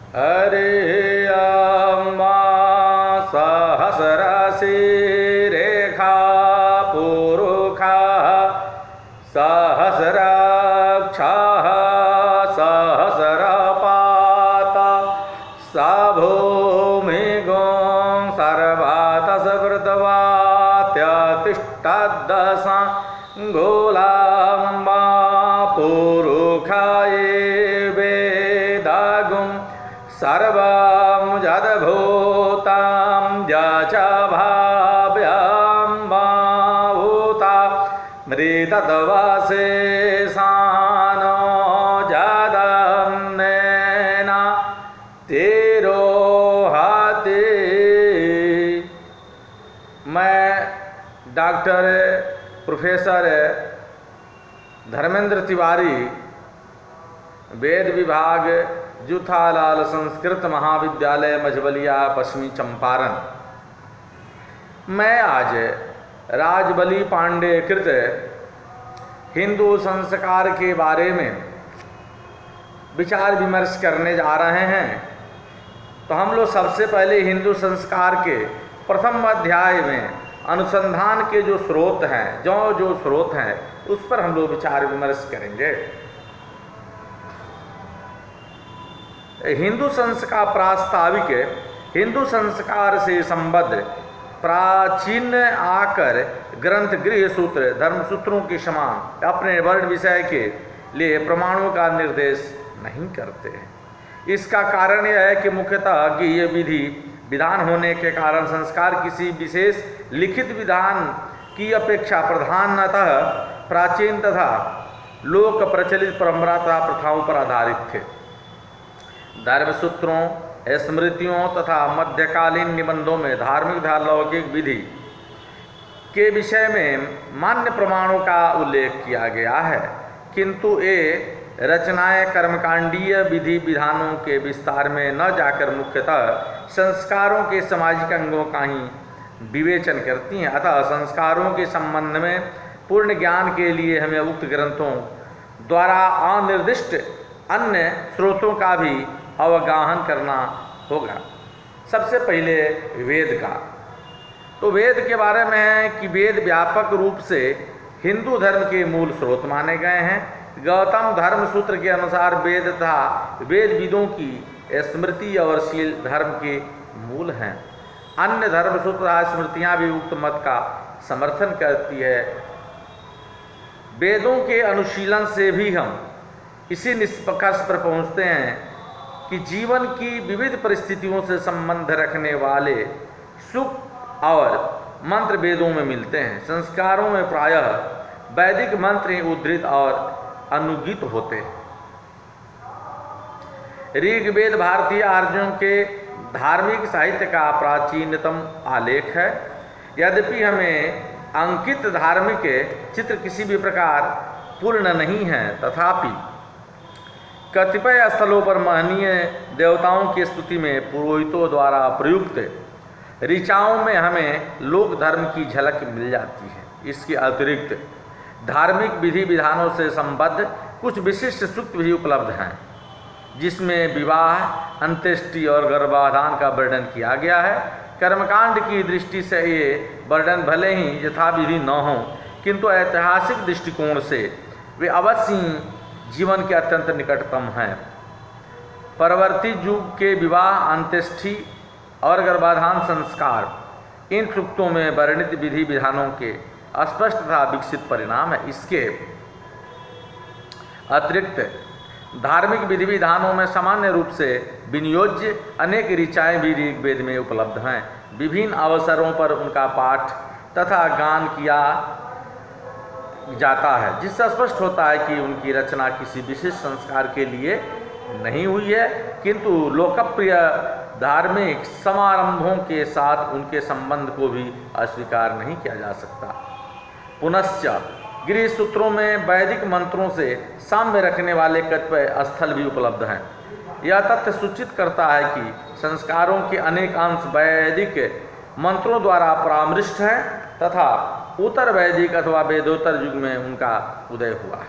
हरे अम्मा सहस्रशी रेखा पुरुखा सहस्रक्षः सहस्रपाता सा भूमिगुं सर्वातसकृतवात्यतिष्ठद्दशा गोलाम्बा पुरुखाये वेदागुं सर्वं जदभूतां च भाव्याम्बा भूता मृतत्वशेषानो जदन्नेना तिरोहति। मैं डॉक्टर प्रोफेसर धर्मेंद्र तिवारी, वेद विभाग जूथालाल संस्कृत महाविद्यालय मझवलिया पश्चिमी चंपारण। मैं आज राजबली पांडे कृत हिंदू संस्कार के बारे में विचार विमर्श करने जा रहे हैं। तो हम लोग सबसे पहले हिंदू संस्कार के प्रथम अध्याय में अनुसंधान के जो स्रोत हैं, जो स्रोत हैं, उस पर हम लोग विचार विमर्श करेंगे। हिंदू संस्कार प्रास्ताविक हिंदू संस्कार से संबद्ध प्राचीन आकर ग्रंथ गृह सूत्र धर्म सूत्रों के समान अपने वर्ण विषय के लिए प्रमाणों का निर्देश नहीं करते हैं। इसका कारण यह है कि मुख्यतः ये विधि विधान होने के कारण संस्कार किसी विशेष लिखित विधान की अपेक्षा प्रधानतः प्राचीन तथा लोक प्रचलित परंपरा तथा प्रथाओं पर आधारित थे। धर्मसूत्रों, स्मृतियों तथा मध्यकालीन निबंधों में धार्मिक तथा लौकिक विधि के विषय में मान्य प्रमाणों का उल्लेख किया गया है, किंतु ये रचनाएं कर्मकांडीय विधि विधानों के विस्तार में न जाकर मुख्यतः संस्कारों के सामाजिक अंगों का ही विवेचन करती हैं। अतः संस्कारों के संबंध में पूर्ण ज्ञान के लिए हमें उक्त ग्रंथों द्वारा अनिर्दिष्ट अन्य स्रोतों का भी अवगाहन करना होगा। सबसे पहले वेद का। तो वेद के बारे में है कि वेद व्यापक रूप से हिंदू धर्म के मूल स्रोत माने गए हैं। गौतम धर्म सूत्र के अनुसार वेद तथा वेदविदों की स्मृति और शील धर्म के मूल हैं। अन्य धर्म सूत्र तथा स्मृतियाँ भी उक्त मत का समर्थन करती है। वेदों के अनुशीलन से भी हम इसी निष्कर्ष पर पहुँचते हैं कि जीवन की विविध परिस्थितियों से संबंध रखने वाले सुख और मंत्र वेदों में मिलते हैं। संस्कारों में प्रायः वैदिक मंत्र ही उद्धृत और अनुगीत होते हैं। ऋग्वेद भारतीय आर्यों के धार्मिक साहित्य का प्राचीनतम आलेख है। यद्यपि हमें अंकित धार्मिक चित्र किसी भी प्रकार पूर्ण नहीं है, तथापि कतिपय स्थलों पर महनीय देवताओं की स्तुति में पुरोहितों द्वारा प्रयुक्त ऋचाओं में हमें लोक धर्म की झलक मिल जाती है। इसके अतिरिक्त धार्मिक विधि विधानों से संबद्ध कुछ विशिष्ट सूक्त भी उपलब्ध हैं, जिसमें विवाह, अंत्येष्टि और गर्भाधान का वर्णन किया गया है। कर्मकांड की दृष्टि से ये वर्णन भले ही यथाविधि न हों, किंतु ऐतिहासिक दृष्टिकोण से वे अवश्य जीवन के अत्यंत निकटतम हैं। परवर्ती युग के विवाह, अंत्येष्टि और गर्भाधान संस्कार इन सूक्तों में वर्णित विधि विधानों के स्पष्ट तथा विकसित परिणाम है। इसके अतिरिक्त धार्मिक विधि विधानों में सामान्य रूप से विनियोज्य अनेक ऋचाएँ भी ऋग्वेद में उपलब्ध हैं। विभिन्न अवसरों पर उनका पाठ तथा गान किया जाता है, जिससे स्पष्ट होता है कि उनकी रचना किसी विशेष संस्कार के लिए नहीं हुई है, किंतु लोकप्रिय धार्मिक समारंभों के साथ उनके संबंध को भी अस्वीकार नहीं किया जा सकता। पुनश्च गृह सूत्रों में वैदिक मंत्रों से साम्य रखने वाले कतिपय स्थल भी उपलब्ध हैं। यह तथ्य सूचित करता है कि संस्कारों के अनेक अंश वैदिक मंत्रों द्वारा परामृष्ट हैं तथा उत्तर वैदिक अथवा वेदोत्तर युग में उनका उदय हुआ है।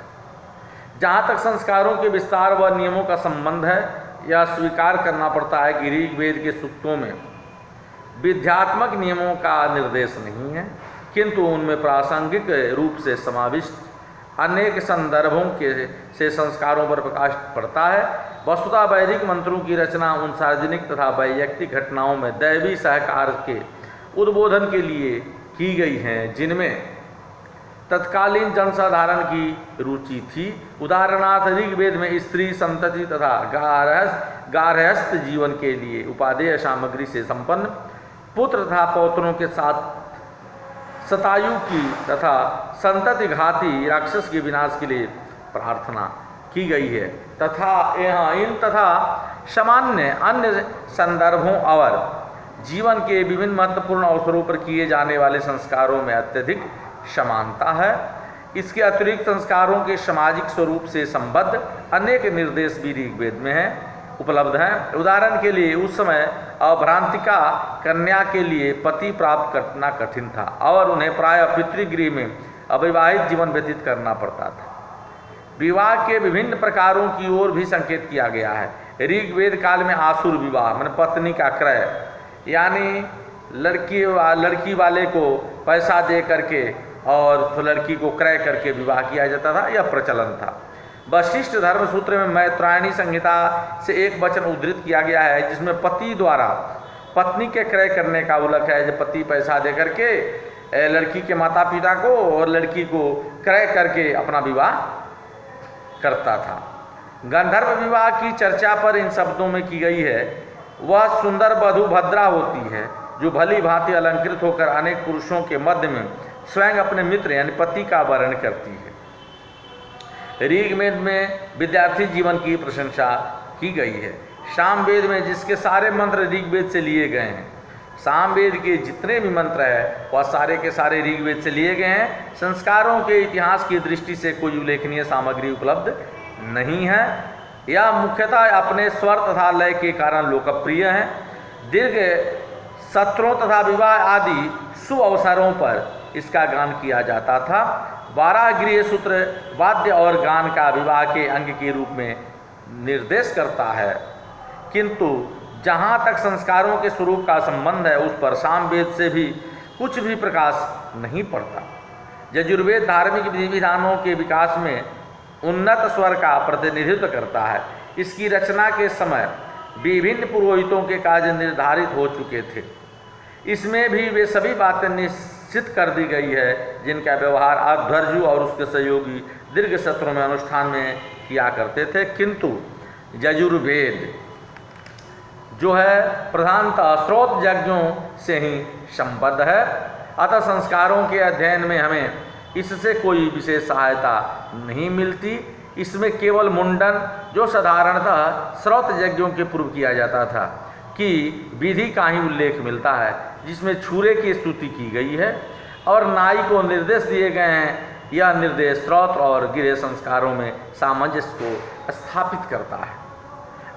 जहाँ तक संस्कारों के विस्तार व नियमों का संबंध है, यह स्वीकार करना पड़ता है कि ऋग्वेद के सूक्तों में विद्यात्मक नियमों का निर्देश नहीं है, किंतु उनमें प्रासंगिक रूप से समाविष्ट अनेक संदर्भों से संस्कारों पर प्रकाश पड़ता है। वस्तुतः वैदिक मंत्रों की रचना उन सार्वजनिक तथा वैयक्तिक घटनाओं में दैवी सहकार के उद्बोधन के लिए की गई हैं जिनमें तत्कालीन जनसाधारण की रुचि थी। उदाहरणार्थ ऋग्वेद में स्त्री संतति तथा गार्हस्थ जीवन के लिए उपादेय सामग्री से संपन्न पुत्र तथा पौत्रों के साथ शतायु की तथा संतति घाती राक्षस के विनाश के लिए प्रार्थना की गई है तथा इन तथा सामान्य अन्य संदर्भों और जीवन के विभिन्न महत्वपूर्ण अवसरों पर किए जाने वाले संस्कारों में अत्यधिक समानता है। इसके अतिरिक्त संस्कारों के सामाजिक स्वरूप से संबद्ध अनेक निर्देश भी ऋग्वेद में हैं उपलब्ध हैं। उदाहरण के लिए उस समय अभ्रांतिका कन्या के लिए पति प्राप्त करना कठिन था और उन्हें प्राय पितृगृह में अविवाहित जीवन व्यतीत करना पड़ता था। विवाह के विभिन्न प्रकारों की ओर भी संकेत किया गया है। ऋग्वेद काल में आसुर विवाह माने पत्नी का क्रय, यानी लड़की वाले को पैसा दे करके और लड़की को क्रय करके विवाह किया जाता था, यह प्रचलन था। वशिष्ठ धर्म सूत्र में मैत्रायणी संहिता से एक वचन उद्धृत किया गया है जिसमें पति द्वारा पत्नी के क्रय करने का उल्लेख है। जब पति पैसा दे करके लड़की के माता पिता को और लड़की को क्रय करके अपना विवाह करता था। गंधर्व विवाह की चर्चा पर इन शब्दों में की गई है। वह सुंदर वधू भद्रा होती है जो भली भांति अलंकृत होकर अनेक पुरुषों के मध्य में स्वयं अपने मित्र यानी पति का वर्ण करती है। ऋग्वेद में विद्यार्थी जीवन की प्रशंसा की गई है। सामवेद में जिसके सारे मंत्र ऋग्वेद से लिए गए हैं, सामवेद के जितने भी मंत्र हैं वह सारे के सारे ऋग्वेद से लिए गए हैं। संस्कारों के इतिहास की दृष्टि से कोई उल्लेखनीय सामग्री उपलब्ध नहीं है। यह मुख्यतः अपने स्वर तथा लय के कारण लोकप्रिय हैं। दीर्घ सत्रों तथा विवाह आदि शुभ अवसरों पर इसका गान किया जाता था। 12 गृह सूत्र वाद्य और गान का विवाह के अंग के रूप में निर्देश करता है, किंतु जहाँ तक संस्कारों के स्वरूप का संबंध है उस पर सामवेद से भी कुछ भी प्रकाश नहीं पड़ता। यजुर्वेद धार्मिक विधि विधानों के विकास में उन्नत स्वर का प्रतिनिधित्व करता है। इसकी रचना के समय विभिन्न पुरोहितों के कार्य निर्धारित हो चुके थे। इसमें भी वे सभी बातें निश्चित कर दी गई है जिनका व्यवहार अध्वर्यु और उसके सहयोगी दीर्घ सत्रों में अनुष्ठान में किया करते थे, किंतु यजुर्वेद जो है प्रधानतः स्रोत यज्ञों से ही संबद्ध है। अतः संस्कारों के अध्ययन में हमें इससे कोई विशेष सहायता नहीं मिलती। इसमें केवल मुंडन जो साधारणतः स्रोत यज्ञों के पूर्व किया जाता था कि विधि का ही उल्लेख मिलता है, जिसमें छूरे की स्तुति की गई है और नाई को निर्देश दिए गए हैं। यह निर्देश स्रोत और गृह संस्कारों में सामंजस्य को स्थापित करता है।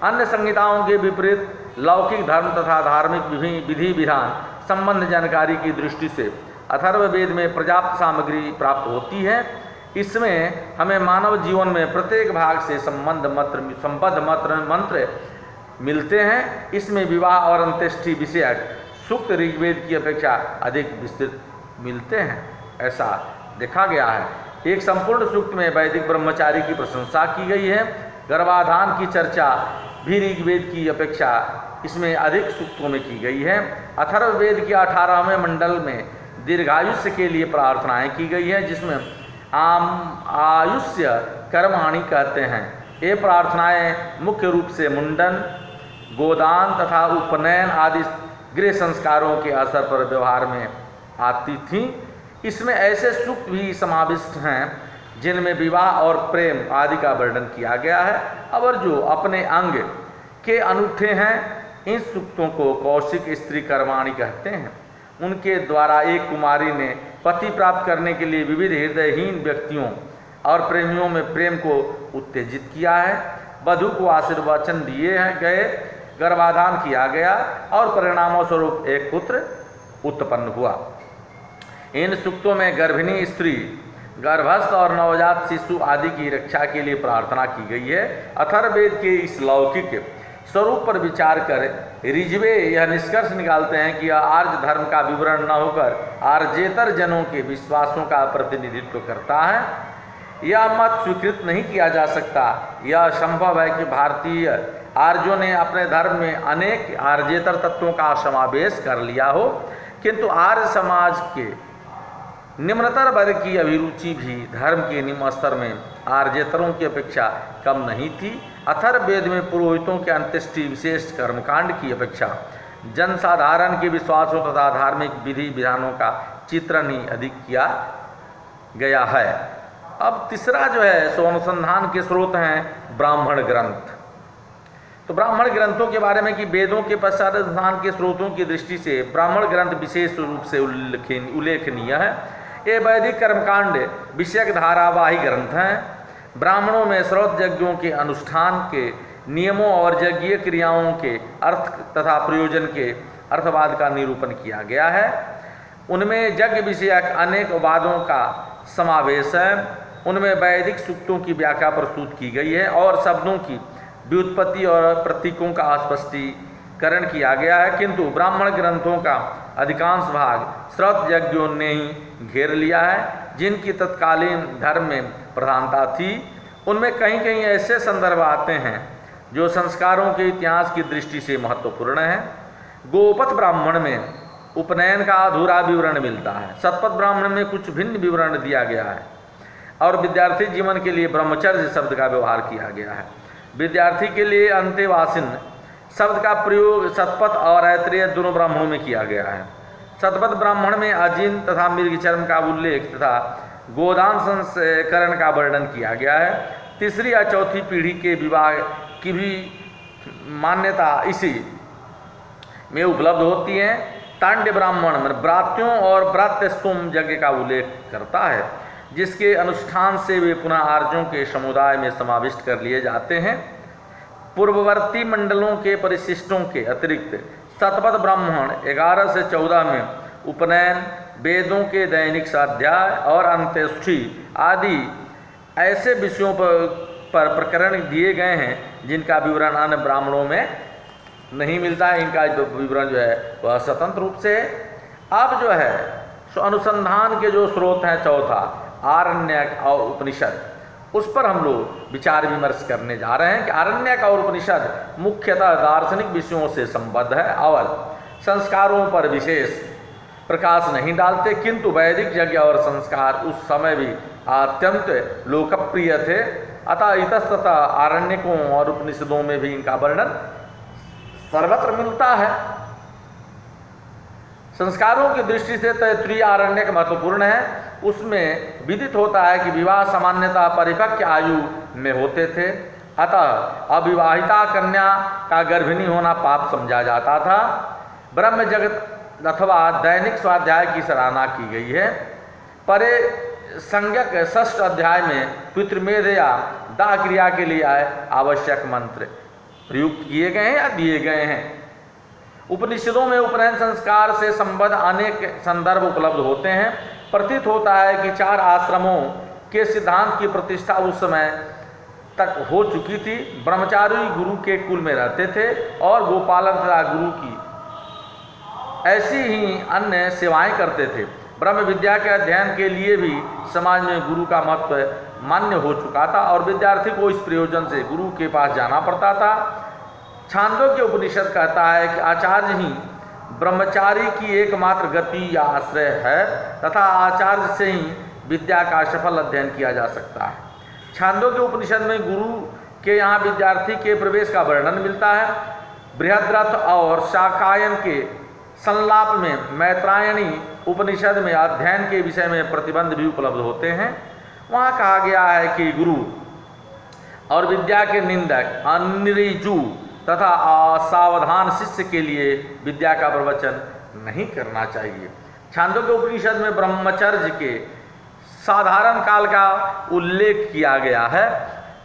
अन्य संहिताओं के विपरीत लौकिक धर्म तथा धार्मिक विधि विधान संबंध जानकारी की दृष्टि से अथर्ववेद में पर्याप्त सामग्री प्राप्त होती है। इसमें हमें मानव जीवन में प्रत्येक भाग से संबद्ध मंत्र मिलते हैं। इसमें विवाह और अंत्येष्टि विषयक सूक्त ऋग्वेद की अपेक्षा अधिक विस्तृत मिलते हैं, ऐसा देखा गया है। एक संपूर्ण सूक्त में वैदिक ब्रह्मचारी की प्रशंसा की गई है। गर्भाधान की चर्चा भी ऋग्वेद की अपेक्षा इसमें अधिक सूक्तों में की गई है। अथर्ववेद के 18वें मंडल में दीर्घायुष्य के लिए प्रार्थनाएं की गई है, जिसमें आयुष्य कर्माणि कहते हैं। ये प्रार्थनाएं मुख्य रूप से मुंडन, गोदान तथा उपनयन आदि गृह संस्कारों के असर पर व्यवहार में आती थीं। इसमें ऐसे सूक्त भी समाविष्ट हैं जिनमें विवाह और प्रेम आदि का वर्णन किया गया है और जो अपने अंग के अनूठे हैं। इन सूक्तों को कौशिक स्त्री कर्माणि कहते हैं। उनके द्वारा एक कुमारी ने पति प्राप्त करने के लिए विविध हृदयहीन व्यक्तियों और प्रेमियों में प्रेम को उत्तेजित किया है। वधू को आशीर्वचन दिए गए, गर्भाधान किया गया और परिणामों स्वरूप एक पुत्र उत्पन्न हुआ। इन सूक्तों में गर्भिणी स्त्री, गर्भस्थ और नवजात शिशु आदि की रक्षा के लिए प्रार्थना की गई है। अथर्ववेद के इस लौकिक स्वरूप पर विचार कर ऋग्वे यह निष्कर्ष निकालते हैं कि यह आर्य धर्म का विवरण न होकर आर्येतर जनों के विश्वासों का प्रतिनिधित्व करता है। यह मत स्वीकृत नहीं किया जा सकता। यह संभव है कि भारतीय आर्यों ने अपने धर्म में अनेक आर्येतर तत्वों का समावेश कर लिया हो, किंतु आर्य समाज के निम्नतर वर्ग की अभिरुचि भी धर्म के निम्न स्तर में आर्येतरों की अपेक्षा कम नहीं थी। अथर्ववेद में पुरोहितों के अंत्येष्टि विशेष कर्मकांड की अपेक्षा जनसाधारण के विश्वासों तथा धार्मिक विधि विधानों का चित्रण ही अधिक किया गया है। अब तीसरा जो है सो अनुसंधान के स्रोत हैं ब्राह्मण ग्रंथ। तो ब्राह्मण ग्रंथों के बारे में कि वेदों के पश्चात अनुसंधान के स्रोतों की दृष्टि से ब्राह्मण ग्रंथ विशेष रूप से उल्लेखनीय है। ये वैदिक कर्मकांड विषयक धारावाही ग्रंथ हैं। ब्राह्मणों में श्रौत यज्ञों के अनुष्ठान के नियमों और यज्ञीय क्रियाओं के अर्थ तथा प्रयोजन के अर्थवाद का निरूपण किया गया है। उनमें यज्ञ विषयक अनेक वादों का समावेश है। उनमें वैदिक सूक्तों की व्याख्या प्रस्तुत की गई है और शब्दों की व्युत्पत्ति और प्रतीकों का स्पष्टीकरण किया गया है, किंतु ब्राह्मण ग्रंथों का अधिकांश भाग श्रौत यज्ञों ने ही घेर लिया है, जिनकी तत्कालीन धर्म में प्रधानता थी। उनमें कहीं कहीं ऐसे संदर्भ आते हैं जो संस्कारों के इतिहास की दृष्टि से महत्वपूर्ण है। गोपथ ब्राह्मण में उपनयन का अधूरा विवरण मिलता है। शतपथ ब्राह्मण में कुछ भिन्न विवरण दिया गया है और विद्यार्थी जीवन के लिए ब्रह्मचर्य शब्द का व्यवहार किया गया है। विद्यार्थी के लिए अंतेवासिन शब्द का प्रयोग शतपथ और ऐत्रेय दोनों ब्राह्मणों में किया गया है। शतपथ ब्राह्मण में अजीन तथा मृगचर्म का उल्लेख तथा गोदान संस्करण का वर्णन किया गया है। तीसरी या चौथी पीढ़ी के विवाह की भी मान्यता इसी में उपलब्ध होती है। तांड्य ब्राह्मण व्रात्यों और व्रात्यस्तोम यज्ञ का उल्लेख करता है, जिसके अनुष्ठान से वे पुनः आर्यों के समुदाय में समाविष्ट कर लिए जाते हैं। पूर्ववर्ती मंडलों के परिशिष्टों के अतिरिक्त शतपथ ब्राह्मण 11 से 14 में उपनयन, वेदों के दैनिक स्वाध्याय और अंत्येष्टि आदि ऐसे विषयों पर प्रकरण दिए गए हैं जिनका विवरण अन्य ब्राह्मणों में नहीं मिलता है। इनका विवरण जो है वह स्वतंत्र रूप से। अब जो है सो अनुसंधान के जो स्रोत हैं चौथा आरण्यक और उपनिषद, उस पर हम लोग विचार विमर्श करने जा रहे हैं कि आरण्यक और उपनिषद मुख्यतः दार्शनिक विषयों से संबद्ध है और संस्कारों पर विशेष प्रकाश नहीं डालते, किंतु वैदिक यज्ञ और संस्कार उस समय भी अत्यंत लोकप्रिय थे। अतः इतस्ततः आरण्यकों और उपनिषदों में भी इनका वर्णन सर्वत्र मिलता है। संस्कारों की दृष्टि से तैत्तिरीय आरण्यक महत्वपूर्ण है। उसमें विदित होता है कि विवाह सामान्यतः परिपक्व आयु में होते थे, अतः अविवाहिता कन्या का गर्भिणी होना पाप समझा जाता था। ब्रह्म जगत अथवा दैनिक स्वाध्याय की सराहना की गई है। परे संज्ञक 6 अध्याय में पितृमेध या दाह क्रिया के लिए आवश्यक मंत्र प्रयुक्त किए गए हैं या दिए गए हैं। उपनिषदों में उपनयन संस्कार से संबद्ध अनेक संदर्भ उपलब्ध होते हैं। प्रतीत होता है कि 4 आश्रमों के सिद्धांत की प्रतिष्ठा उस समय तक हो चुकी थी। ब्रह्मचारी गुरु के कुल में रहते थे और गोपालन तथा गुरु की ऐसी ही अन्य सेवाएं करते थे। ब्रह्म विद्या के अध्ययन के लिए भी समाज में गुरु का महत्व मान्य हो चुका था और विद्यार्थी को इस प्रयोजन से गुरु के पास जाना पड़ता था। छांदोग्य उपनिषद कहता है कि आचार्य ही ब्रह्मचारी की एकमात्र गति या आश्रय है तथा आचार्य से ही विद्या का सफल अध्ययन किया जा सकता है। छांदोग्य उपनिषद में गुरु के यहाँ विद्यार्थी के प्रवेश का वर्णन मिलता है। बृहद्रथ और शाकायन के संलाप में मैत्रायणी उपनिषद में अध्ययन के विषय में प्रतिबंध भी उपलब्ध होते हैं। वहाँ कहा गया है कि गुरु और विद्या के निंदक अनिर्जु तथा असावधान शिष्य के लिए विद्या का प्रवचन नहीं करना चाहिए। छांदोग्य उपनिषद में ब्रह्मचर्य के साधारण काल का उल्लेख किया गया है।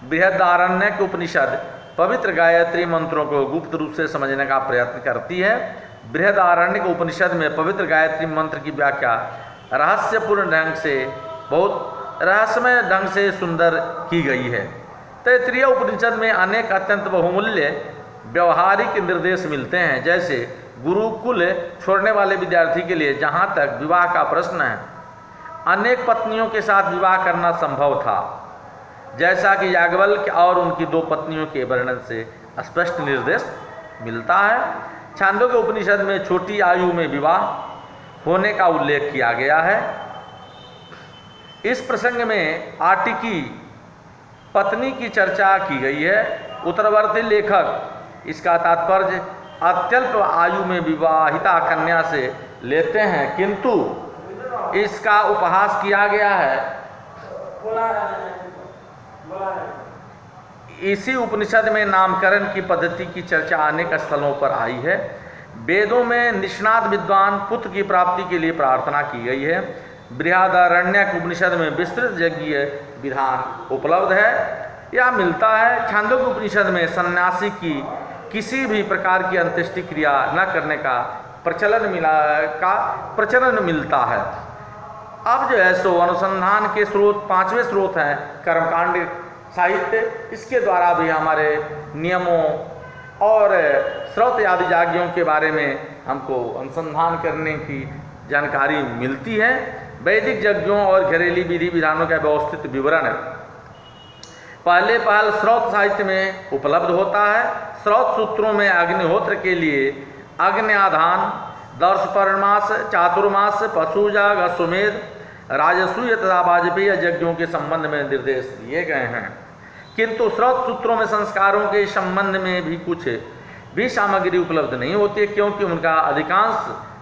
बृहदारण्यक उपनिषद पवित्र गायत्री मंत्रों को गुप्त रूप से समझने का प्रयत्न करती है। बृहदारण्यक उपनिषद में पवित्र गायत्री मंत्र की व्याख्या रहस्यपूर्ण ढंग से बहुत रहस्यमय ढंग से सुंदर की गई है। तैत्तिरीय उपनिषद में अनेक अत्यंत बहुमूल्य व्यवहारिक निर्देश मिलते हैं। जैसे गुरुकुल छोड़ने वाले विद्यार्थी के लिए जहाँ तक विवाह का प्रश्न है, अनेक पत्नियों के साथ विवाह करना संभव था, जैसा कि याज्ञवल्क्य और उनकी 2 पत्नियों के वर्णन से स्पष्ट निर्देश मिलता है। छांदोग्य उपनिषद में छोटी आयु में विवाह होने का उल्लेख किया गया है। इस प्रसंग में आटिकी पत्नी की चर्चा की गई है। उत्तरवर्ती लेखक इसका तात्पर्य अत्यल्प आयु में विवाहिता कन्या से लेते हैं, किंतु इसका उपहास किया गया है। इसी उपनिषद में नामकरण की पद्धति की चर्चा अनेक स्थलों पर आई है। वेदों में निष्णात विद्वान पुत्र की प्राप्ति के लिए प्रार्थना की गई है। बृहदारण्यक उपनिषद में विस्तृत यज्ञीय विधान उपलब्ध है या मिलता है। छांदोग्य उपनिषद में सन्यासी की किसी भी प्रकार की अंत्येष्टि क्रिया न करने का प्रचलन मिलता है। अब जो है सो अनुसंधान के स्रोत 5वें स्रोत हैं कर्मकांड साहित्य। इसके द्वारा भी हमारे नियमों और स्रोत आदि याज्ञों के बारे में हमको अनुसंधान करने की जानकारी मिलती है। वैदिक यज्ञों और घरेलू विधि विधानों का व्यवस्थित विवरण पहले स्रोत साहित्य में उपलब्ध होता है। स्रोत सूत्रों में अग्निहोत्र के लिए अग्न्याधान, दर्शपर्णमास, चातुर्मास, पशुजाग, अश्वमेध, राजसूय तथा वाजपेयी यज्ञों के संबंध में निर्देश दिए गए हैं, किंतु स्रोत सूत्रों में संस्कारों के संबंध में भी कुछ भी सामग्री उपलब्ध नहीं होती है, क्योंकि उनका अधिकांश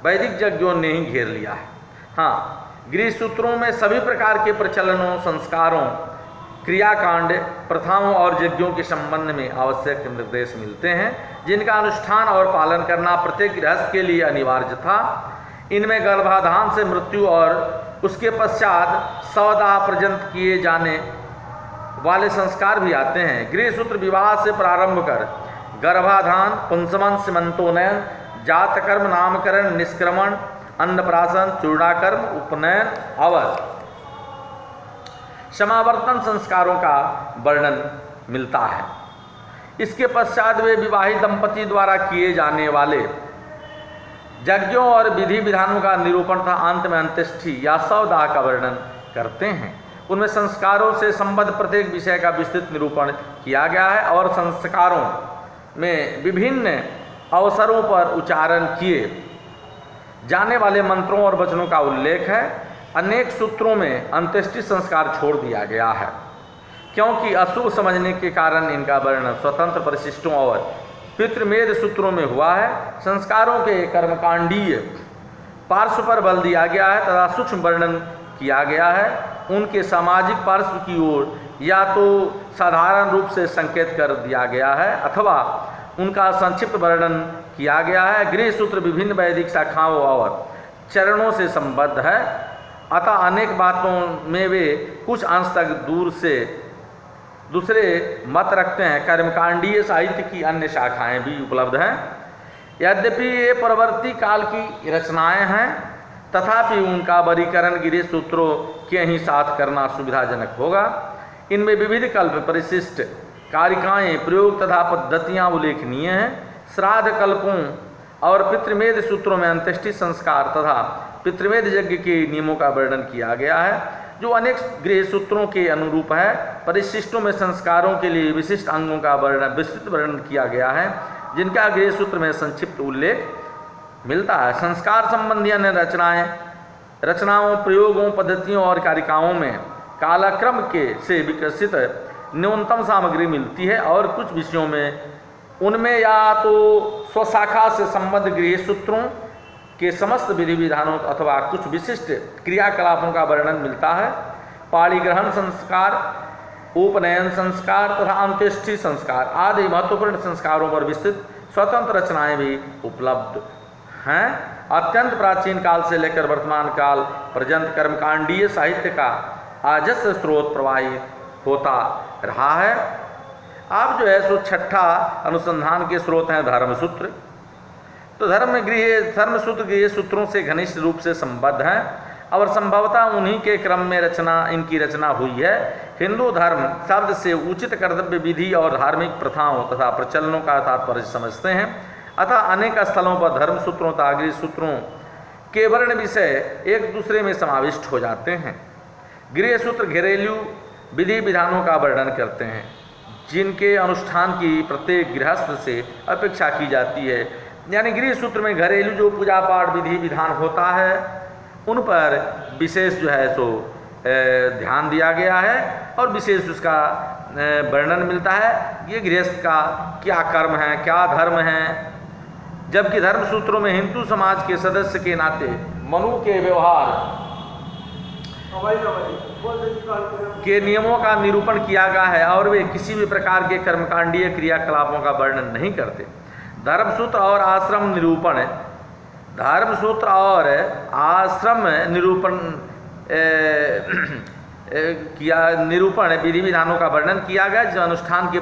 वैदिक यज्ञों ने ही घेर लिया है। हाँ, गृह सूत्रों में सभी प्रकार के प्रचलनों, संस्कारों, क्रियाकांड, प्रथाओं और यज्ञों के संबंध में आवश्यक निर्देश मिलते हैं, जिनका अनुष्ठान और पालन करना प्रत्येक गृहस्थ के लिए अनिवार्य था। इनमें गर्भाधान से मृत्यु और उसके पश्चात सवदाह पर्यंत किए जाने वाले संस्कार भी आते हैं। गृह सूत्र विवाह से प्रारंभ कर गर्भाधान, पुंसवन, सीमंतोन्नयन, जातकर्म, नामकरण, निष्क्रमण, अन्नप्राशन, चूड़ाकर्म, उपनयन, अवध, समावर्तन संस्कारों का वर्णन मिलता है। इसके पश्चात वे विवाहित दंपति द्वारा किए जाने वाले यज्ञों और विधि विधानों का निरूपण तथा अंत में अंत्येष्टि या शवदाह का वर्णन करते हैं। उनमें संस्कारों से संबद्ध प्रत्येक विषय का विस्तृत निरूपण किया गया है और संस्कारों में विभिन्न अवसरों पर उच्चारण किए जाने वाले मंत्रों और वचनों का उल्लेख है। अनेक सूत्रों में अंत्येष्टि संस्कार छोड़ दिया गया है, क्योंकि अशुभ समझने के कारण इनका वर्णन स्वतंत्र परिशिष्टों और पितृमेध सूत्रों में हुआ है। संस्कारों के कर्मकांडीय पार्श्व पर बल दिया गया है तथा सूक्ष्म वर्णन किया गया है। उनके सामाजिक पार्श्व की ओर या तो साधारण रूप से संकेत कर दिया गया है अथवा उनका संक्षिप्त वर्णन किया गया है। गृह सूत्र विभिन्न वैदिक शाखाओं और चरणों से संबद्ध है, अतः अनेक बातों में वे कुछ अंश तक दूसरे मत रखते हैं। कर्मकांडीय साहित्य की अन्य शाखाएं भी उपलब्ध हैं। यद्यपि ये परवर्ती काल की रचनाएं हैं, तथापि उनका वर्गीकरण गृह सूत्रों के ही साथ करना सुविधाजनक होगा। इनमें विविध कल्प, परिशिष्ट, कारिकाएँ, प्रयोग तथा पद्धतियाँ उल्लेखनीय हैं। श्राद्ध कल्पों और पितृमेध सूत्रों में अंत्येष्टि संस्कार तथा पितृमेध यज्ञ के नियमों का वर्णन किया गया है, जो अनेक गृह सूत्रों के अनुरूप है। परिशिष्टों में संस्कारों के लिए विशिष्ट अंगों का विस्तृत वर्णन किया गया है, जिनका गृह सूत्र में संक्षिप्त उल्लेख मिलता है। संस्कार संबंधी अन्य रचनाओं, प्रयोगों, पद्धतियों और कारिकाओं में कालक्रम से विकसित न्यूनतम सामग्री मिलती है और कुछ विषयों में उनमें या तो स्वशाखा से संबद्ध गृह सूत्रों के समस्त विधि विधानों अथवा कुछ विशिष्ट क्रियाकलापों का वर्णन मिलता है। पाणिग्रहण संस्कार, उपनयन संस्कार तथा अंत्येष्टि संस्कार आदि महत्वपूर्ण संस्कारों पर विस्तृत स्वतंत्र रचनाएं भी उपलब्ध हैं। अत्यंत प्राचीन काल से लेकर वर्तमान काल पर्यंत कर्मकांडीय साहित्य का अजस्र स्रोत प्रवाहित होता रहा है। अब जो है सो छठा अनुसंधान के स्रोत हैं धर्मसूत्र। तो धर्मसूत्र गृह सूत्रों से घनिष्ठ रूप से संबद्ध हैं और संभवतः उन्हीं के क्रम में इनकी रचना हुई है। हिंदू धर्म शब्द से उचित कर्तव्य विधि और धार्मिक प्रथाओं तथा प्रचलनों का तात्पर्य समझते हैं। अतः अनेक स्थलों पर धर्म सूत्रों तथा गृह सूत्रों के वर्ण विषय एक दूसरे में समाविष्ट हो जाते हैं। गृह सूत्र घरेलू विधि विधानों का वर्णन करते हैं, जिनके अनुष्ठान की प्रत्येक गृहस्थ से अपेक्षा की जाती है। यानी गृह सूत्र में घरेलू जो पूजा पाठ विधि विधान होता है उन पर विशेष जो है सो ध्यान दिया गया है और विशेष उसका वर्णन मिलता है। ये गृहस्थ का क्या कर्म है, क्या धर्म है। जबकि धर्म सूत्रों में हिंदू समाज के सदस्य के नाते मनु के व्यवहार के नियमों का निरूपण किया गया है और वे किसी भी प्रकार के कर्मकांडीय क्रियाकलापों का वर्णन नहीं करते। धर्मसूत्र और आश्रम निरूपण, धर्मसूत्र और आश्रम निरूपण निरूपण विधि विधानों का वर्णन किया गया जो अनुष्ठान के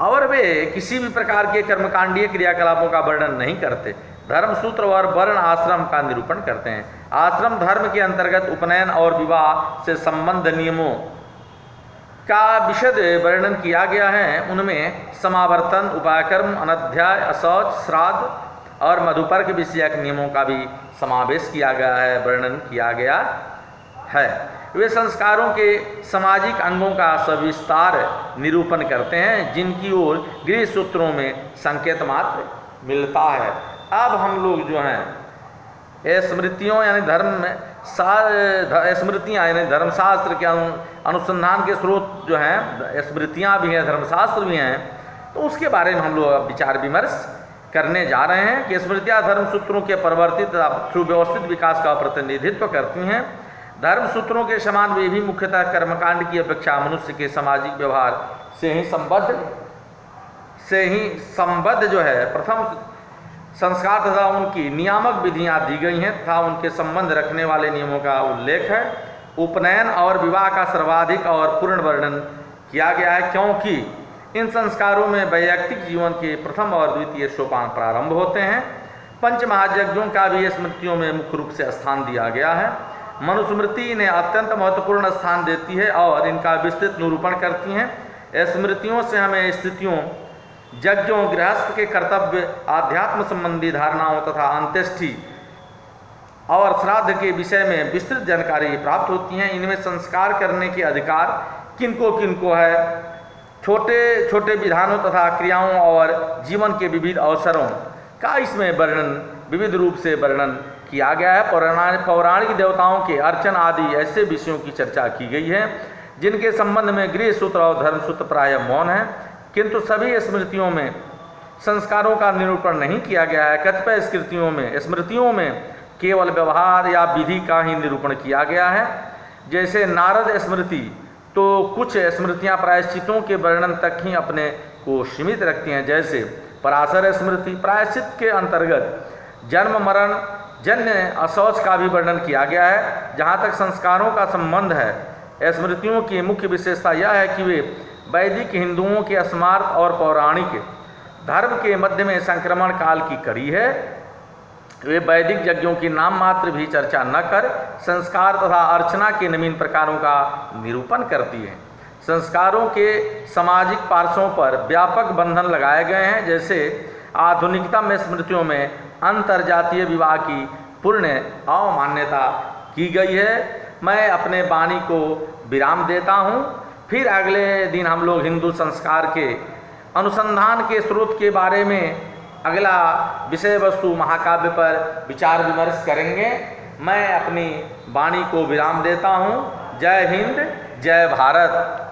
और वे किसी भी प्रकार के कर्मकांडीय क्रियाकलापों का वर्णन नहीं करते। धर्मसूत्र और वर्ण आश्रम का निरूपण करते हैं। आश्रम धर्म के अंतर्गत उपनयन और विवाह से संबंध नियमों का विशद वर्णन किया गया है। उनमें समावर्तन, उपायकर्म, अनध्याय, अशौच, श्राद्ध और मधुपर्क विषयक नियमों का भी समावेश किया गया है, वर्णन किया गया है। वे संस्कारों के सामाजिक अंगों का सविस्तार निरूपण करते हैं, जिनकी ओर गृह सूत्रों में संकेत मात्र मिलता है। अब हम लोग जो हैं स्मृतियों यानी स्मृतियाँ यानी धर्मशास्त्र के अनुसंधान के स्रोत जो हैं, स्मृतियाँ भी हैं, धर्मशास्त्र भी हैं, तो उसके बारे में हम लोग अब विचार विमर्श करने जा रहे हैं कि स्मृतियाँ धर्मसूत्रों के परिवर्तित सुव्यवस्थित विकास का प्रतिनिधित्व करती हैं। धर्मसूत्रों के समान वे भी मुख्यतः कर्मकांड की अपेक्षा मनुष्य के सामाजिक व्यवहार से ही संबद्ध जो है प्रथम संस्कार तथा उनकी नियामक विधियाँ दी गई हैं तथा उनके संबंध रखने वाले नियमों का उल्लेख है। उपनयन और विवाह का सर्वाधिक और पूर्ण वर्णन किया गया है, क्योंकि इन संस्कारों में वैयक्तिक जीवन के प्रथम और द्वितीय सोपान प्रारंभ होते हैं। पंच महायज्ञों का भी स्मृतियों में मुख्य रूप से स्थान दिया गया है। मनुस्मृति इन्हें अत्यंत महत्वपूर्ण स्थान देती है और इनका विस्तृत निरूपण करती हैं। स्मृतियों से हमें स्थितियों, यज्ञों, गृहस्थ के कर्तव्य, आध्यात्म संबंधी धारणाओं तथा अंत्येष्टि और श्राद्ध के विषय में विस्तृत जानकारी प्राप्त होती हैं। इनमें संस्कार करने के अधिकार किनको किनको है, छोटे छोटे विधानों तथा क्रियाओं और जीवन के विविध अवसरों का इसमें वर्णन विविध रूप से वर्णन किया गया है। पौराणिक देवताओं के अर्चन आदि ऐसे विषयों की चर्चा की गई है जिनके संबंध में गृह सूत्र और धर्मसूत्र प्रायः मौन है, किंतु सभी स्मृतियों में संस्कारों का निरूपण नहीं किया गया है। कतिपय स्मृतियों में केवल व्यवहार या विधि का ही निरूपण किया गया है। जैसे नारद स्मृति, तो कुछ स्मृतियाँ प्रायश्चितों के वर्णन तक ही अपने को सीमित रखती हैं। जैसे पराशर स्मृति, प्रायश्चित के अंतर्गत जन्म मरण जन्य अशौच का भी वर्णन किया गया है। जहाँ तक संस्कारों का संबंध है, स्मृतियों की मुख्य विशेषता यह है कि वे वैदिक हिंदुओं के स्मार्त और पौराणिक धर्म के मध्य में संक्रमण काल की कड़ी है। वे वैदिक यज्ञों की नाम मात्र भी चर्चा न कर संस्कार तथा अर्चना के नवीन प्रकारों का निरूपण करती है। संस्कारों के सामाजिक पार्श्वों पर व्यापक बंधन लगाए गए हैं। जैसे आधुनिकतम स्मृतियों में अंतर्जातीय विवाह की पूर्ण अवमान्यता की गई है। मैं अपने वाणी को विराम देता हूँ। फिर अगले दिन हम लोग हिंदू संस्कार के अनुसंधान के स्रोत के बारे में अगला विषय वस्तु महाकाव्य पर विचार विमर्श करेंगे। मैं अपनी वाणी को विराम देता हूँ। जय हिंद, जय भारत।